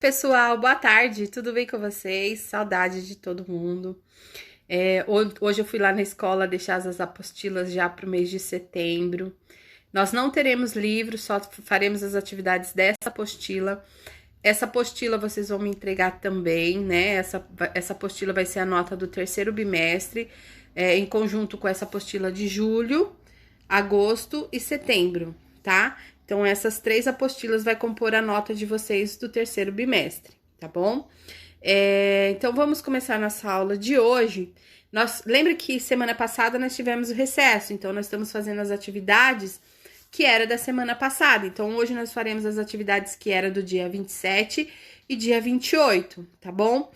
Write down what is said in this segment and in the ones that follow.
Pessoal, boa tarde, tudo bem com vocês? Saudade de todo mundo. Hoje eu fui lá na escola deixar as apostilas já para o mês de setembro. Nós não teremos livro, só faremos as atividades dessa apostila. Essa apostila vocês vão me entregar também, né? Essa apostila vai ser a nota do terceiro bimestre, em conjunto com essa apostila de julho, agosto e setembro, tá? Então, essas três apostilas vai compor a nota de vocês do terceiro bimestre, tá bom? Então, vamos começar nossa aula de hoje. Lembra que semana passada nós tivemos o recesso, então nós estamos fazendo as atividades que era da semana passada. Então, hoje nós faremos as atividades que era do dia 27 e dia 28, tá bom?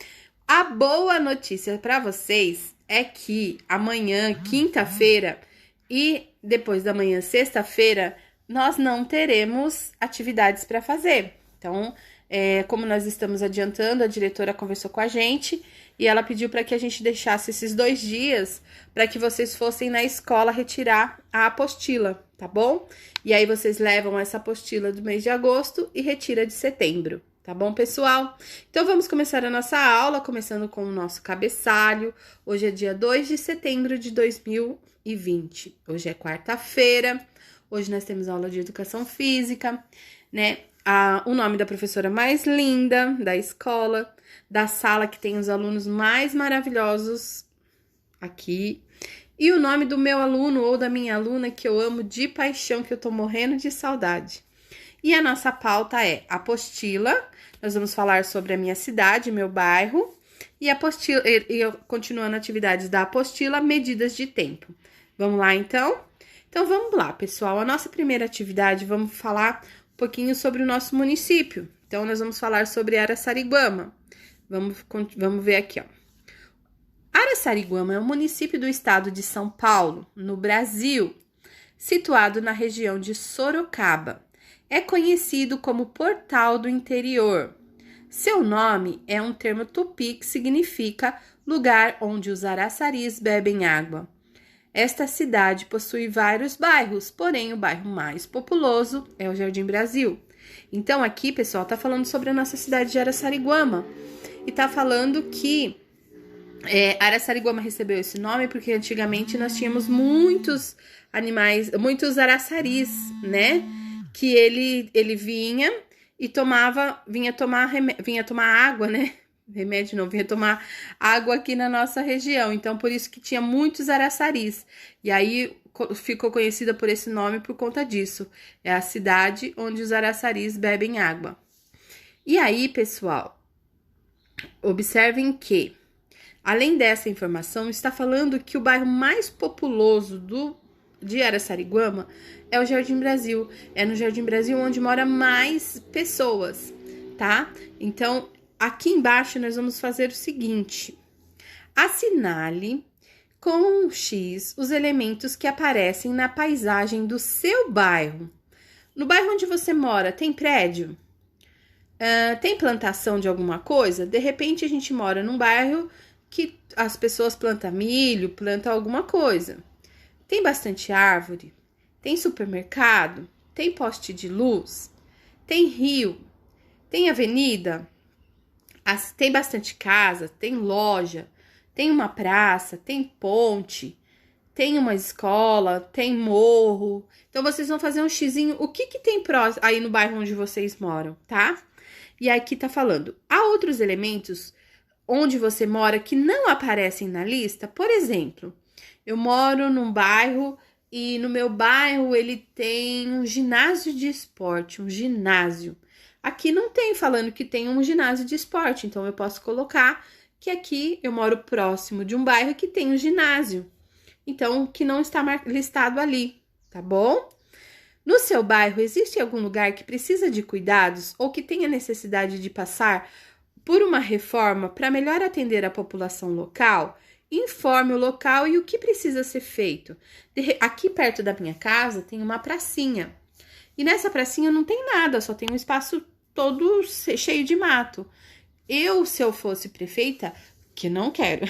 A boa notícia para vocês é que amanhã, quinta-feira, e depois da manhã, sexta-feira, nós não teremos atividades para fazer. Então, como nós estamos adiantando, a diretora conversou com a gente e ela pediu para que a gente deixasse esses 2 dias para que vocês fossem na escola retirar a apostila, tá bom? E aí vocês levam essa apostila do mês de agosto e retira de setembro, tá bom, pessoal? Então, vamos começar a nossa aula, começando com o nosso cabeçalho. Hoje é dia 2 de setembro de 2020. Hoje é quarta-feira. Hoje nós temos aula de educação física, né? O nome da professora mais linda da escola, da sala que tem os alunos mais maravilhosos aqui. E o nome do meu aluno ou da minha aluna que eu amo de paixão, que eu tô morrendo de saudade. E a nossa pauta é apostila. Nós vamos falar sobre a minha cidade, meu bairro. E apostila, continuando atividades da apostila, medidas de tempo. Vamos lá, então? Então, vamos lá, pessoal. A nossa primeira atividade, vamos falar um pouquinho sobre o nosso município. Então, nós vamos falar sobre Araçariguama. Vamos ver aqui, ó. Araçariguama é um município do estado de São Paulo, no Brasil, situado na região de Sorocaba. É conhecido como Portal do Interior. Seu nome é um termo tupi que significa lugar onde os araçaris bebem água. Esta cidade possui vários bairros, porém o bairro mais populoso é o Jardim Brasil. Então aqui, pessoal, tá falando sobre a nossa cidade de Araçariguama. E tá falando que Araçariguama recebeu esse nome porque antigamente nós tínhamos muitos animais, muitos araçaris, né? Que ele vinha e vinha tomar água, né? Remédio não, vinha tomar água aqui na nossa região, então por isso que tinha muitos araçaris, e aí ficou conhecida por esse nome por conta disso, é a cidade onde os araçaris bebem água. E aí, pessoal, observem que, além dessa informação, está falando que o bairro mais populoso de Araçariguama é o Jardim Brasil, é no Jardim Brasil onde mora mais pessoas, tá? Então, aqui embaixo nós vamos fazer o seguinte: assinale com um X os elementos que aparecem na paisagem do seu bairro. No bairro onde você mora, tem prédio? Tem plantação de alguma coisa? De repente a gente mora num bairro que as pessoas plantam milho, plantam alguma coisa. Tem bastante árvore? Tem supermercado? Tem poste de luz? Tem rio? Tem avenida? Tem bastante casa, tem loja, tem uma praça, tem ponte, tem uma escola, tem morro. Então, vocês vão fazer um xizinho. O que tem aí no bairro onde vocês moram, tá? E aqui tá falando. Há outros elementos onde você mora que não aparecem na lista? Por exemplo, eu moro num bairro e no meu bairro ele tem um ginásio de esporte, um ginásio. Aqui não tem falando que tem um ginásio de esporte, então eu posso colocar que aqui eu moro próximo de um bairro que tem um ginásio, então que não está listado ali, tá bom? No seu bairro existe algum lugar que precisa de cuidados ou que tenha necessidade de passar por uma reforma para melhor atender a população local? Informe o local e o que precisa ser feito. Aqui perto da minha casa tem uma pracinha. E nessa pracinha não tem nada, só tem um espaço todo cheio de mato. Se eu fosse prefeita, que não quero,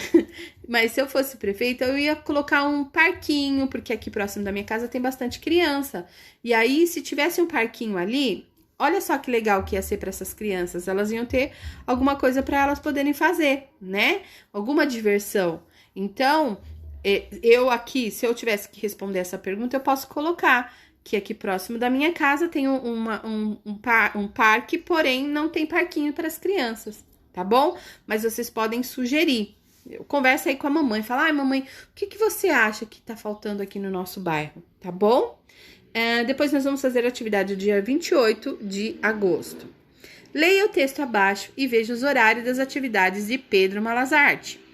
mas se eu fosse prefeita, eu ia colocar um parquinho, porque aqui próximo da minha casa tem bastante criança. E aí, se tivesse um parquinho ali, olha só que legal que ia ser para essas crianças. Elas iam ter alguma coisa para elas poderem fazer, né? Alguma diversão. Então, eu aqui, se eu tivesse que responder essa pergunta, eu posso colocar que aqui próximo da minha casa tem um parque, porém não tem parquinho para as crianças, tá bom? Mas vocês podem sugerir. Conversa aí com a mamãe, fala, ai mamãe, o que você acha que tá faltando aqui no nosso bairro, tá bom? Depois nós vamos fazer a atividade do dia 28 de agosto. Leia o texto abaixo e veja os horários das atividades de Pedro Malazarte.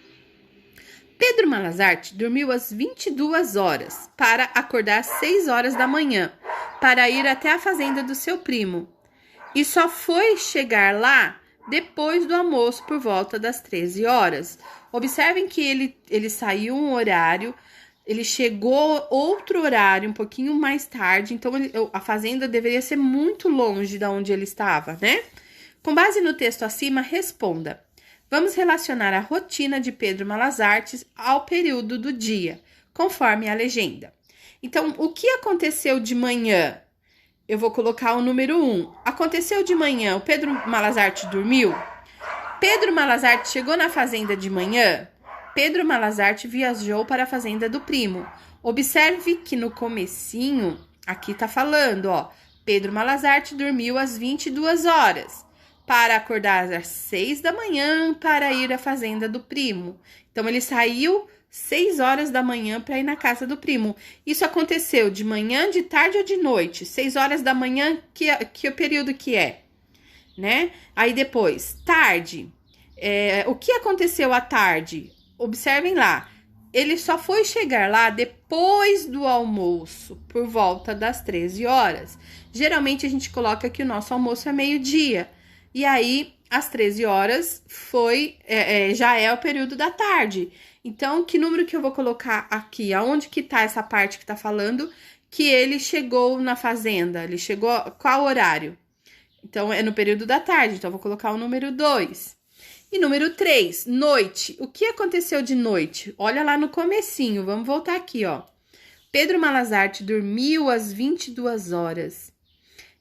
Pedro Malazarte dormiu às 22 horas para acordar às 6 horas da manhã, para ir até a fazenda do seu primo. E só foi chegar lá depois do almoço por volta das 13 horas. Observem que ele saiu um horário, ele chegou outro horário um pouquinho mais tarde, então a fazenda deveria ser muito longe de onde ele estava, né? Com base no texto acima, responda. Vamos relacionar a rotina de Pedro Malazarte ao período do dia, conforme a legenda. Então, o que aconteceu de manhã? Eu vou colocar o número 1. Aconteceu de manhã, o Pedro Malazarte dormiu? Pedro Malazarte chegou na fazenda de manhã? Pedro Malazarte viajou para a fazenda do primo. Observe que no comecinho, aqui tá falando, ó, Pedro Malazarte dormiu às 22 horas. Para acordar às 6 da manhã para ir à fazenda do primo. Então, ele saiu 6 horas da manhã para ir na casa do primo. Isso aconteceu de manhã, de tarde ou de noite? 6 horas da manhã, que o período que é? Né? Aí depois, tarde. O que aconteceu à tarde? Observem lá. Ele só foi chegar lá depois do almoço, por volta das 13 horas. Geralmente, a gente coloca que o nosso almoço é meio-dia. E aí, às 13 horas, já é o período da tarde. Então, que número que eu vou colocar aqui? Aonde que tá essa parte que tá falando que ele chegou na fazenda? Ele chegou, qual horário? Então, é no período da tarde. Então, eu vou colocar o número 2. E número 3, noite. O que aconteceu de noite? Olha lá no comecinho, vamos voltar aqui, ó. Pedro Malazarte dormiu às 22 horas.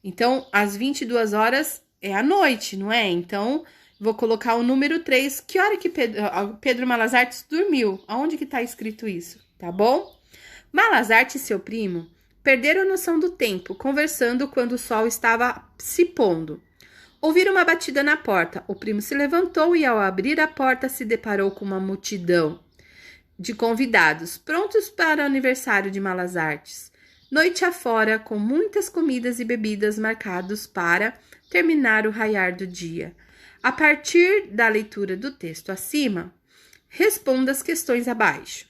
Então, às 22 horas... é à noite, não é? Então, vou colocar o número 3. Que hora que Pedro Malazarte dormiu? Aonde que tá escrito isso? Tá bom? Malazarte e seu primo perderam a noção do tempo, conversando quando o sol estava se pondo. Ouviram uma batida na porta. O primo se levantou e, ao abrir a porta, se deparou com uma multidão de convidados, prontos para o aniversário de Malazarte. Noite afora, com muitas comidas e bebidas marcados para terminar o raiar do dia. A partir da leitura do texto acima, responda as questões abaixo.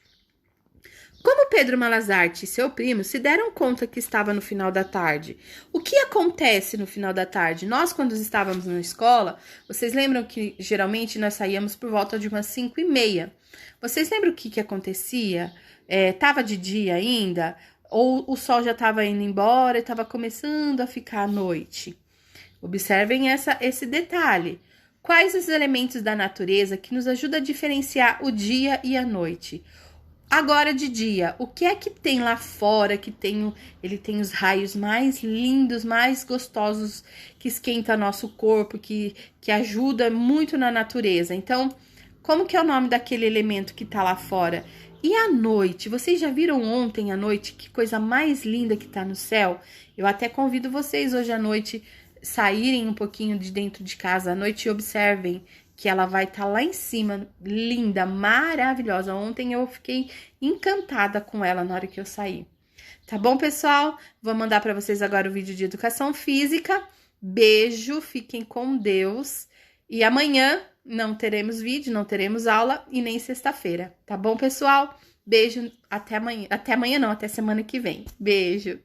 Como Pedro Malazarte e seu primo se deram conta que estava no final da tarde? O que acontece no final da tarde? Nós, quando estávamos na escola, vocês lembram que geralmente nós saíamos por volta de umas 5:30. Vocês lembram o que acontecia? Tava de dia ainda? Ou o sol já estava indo embora e estava começando a ficar à noite? Observem esse detalhe. Quais os elementos da natureza que nos ajudam a diferenciar o dia e a noite? Agora de dia, o que é que tem lá fora ele tem os raios mais lindos, mais gostosos, que esquenta nosso corpo, que ajuda muito na natureza. Então, como que é o nome daquele elemento que tá lá fora? E à noite, vocês já viram ontem à noite que coisa mais linda que tá no céu? Eu até convido vocês hoje à noite saírem um pouquinho de dentro de casa à noite e observem que ela vai estar lá em cima, linda, maravilhosa. Ontem eu fiquei encantada com ela na hora que eu saí. Tá bom, pessoal? Vou mandar para vocês agora o vídeo de educação física. Beijo, fiquem com Deus. E amanhã não teremos vídeo, não teremos aula e nem sexta-feira. Tá bom, pessoal? Beijo, até amanhã. Até amanhã não, até semana que vem. Beijo.